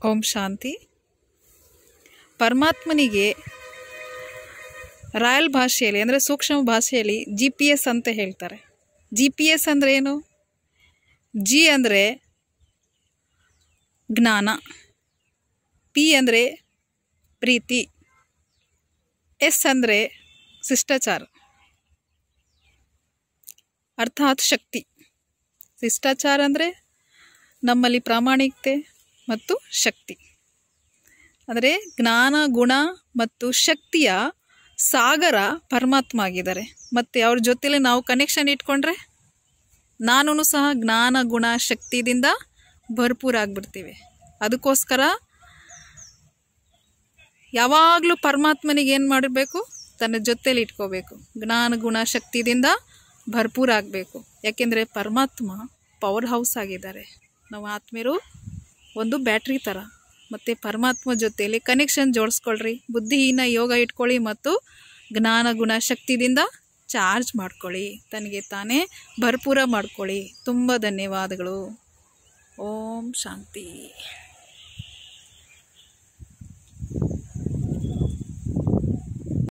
ಓಂ ಶಾಂತಿ. ಪರಮಾತ್ಮನಿಗೆ ರಾಯಲ್ ಭಾಷೆಯಲ್ಲಿ ಅಂದರೆ ಸೂಕ್ಷ್ಮ ಭಾಷೆಯಲ್ಲಿ GPS ಅಂತ ಹೇಳ್ತಾರೆ. GPS ಅಂದರೆ ಏನು? ಜಿ ಅಂದರೆ ಜ್ಞಾನ, ಪಿ ಅಂದರೆ ಪ್ರೀತಿ, ಎಸ್ ಅಂದರೆ ಶಿಷ್ಟಾಚಾರ ಅರ್ಥಾತ್ ಶಕ್ತಿ. ಶಿಷ್ಟಾಚಾರ ಅಂದರೆ ನಮ್ಮಲ್ಲಿ ಪ್ರಾಮಾಣಿಕತೆ ಮತ್ತು ಶಕ್ತಿ. ಅಂದರೆ ಜ್ಞಾನ, ಗುಣ ಮತ್ತು ಶಕ್ತಿಯ ಸಾಗರ ಪರಮಾತ್ಮ ಆಗಿದ್ದಾರೆ. ಮತ್ತು ಅವ್ರ ಜೊತೆಲಿ ನಾವು ಕನೆಕ್ಷನ್ ಇಟ್ಕೊಂಡ್ರೆ ನಾನು ಸಹ ಜ್ಞಾನ, ಗುಣ, ಶಕ್ತಿಯಿಂದ ಭರ್ಪೂರ ಆಗಿಬಿಡ್ತೀವಿ. ಅದಕ್ಕೋಸ್ಕರ ಯಾವಾಗಲೂ ಪರಮಾತ್ಮನಿಗೆ ಏನು ಮಾಡಬೇಕು? ತನ್ನ ಜೊತೆಲಿ ಇಟ್ಕೋಬೇಕು. ಜ್ಞಾನ, ಗುಣ, ಶಕ್ತಿದಿಂದ ಭರ್ಪೂರ ಆಗಬೇಕು. ಯಾಕೆಂದರೆ ಪರಮಾತ್ಮ ಪವರ್ ಹೌಸ್ ಆಗಿದ್ದಾರೆ. ನಾವು ಆತ್ಮೀಯರು ಒಂದು ಬ್ಯಾಟ್ರಿ ಥರ. ಮತ್ತು ಪರಮಾತ್ಮ ಜೊತೆಯಲ್ಲಿ ಕನೆಕ್ಷನ್ ಜೋಡಿಸ್ಕೊಳ್ರಿ. ಬುದ್ಧಿಹೀನ ಯೋಗ ಇಟ್ಕೊಳ್ಳಿ ಮತ್ತು ಜ್ಞಾನ, ಗುಣ, ಶಕ್ತಿದಿಂದ ಚಾರ್ಜ್ ಮಾಡ್ಕೊಳ್ಳಿ. ತನಗೆ ತಾನೇ ಭರ್ಪೂರ ಮಾಡ್ಕೊಳ್ಳಿ. ತುಂಬ ಧನ್ಯವಾದಗಳು. ಓಂ ಶಾಂತಿ.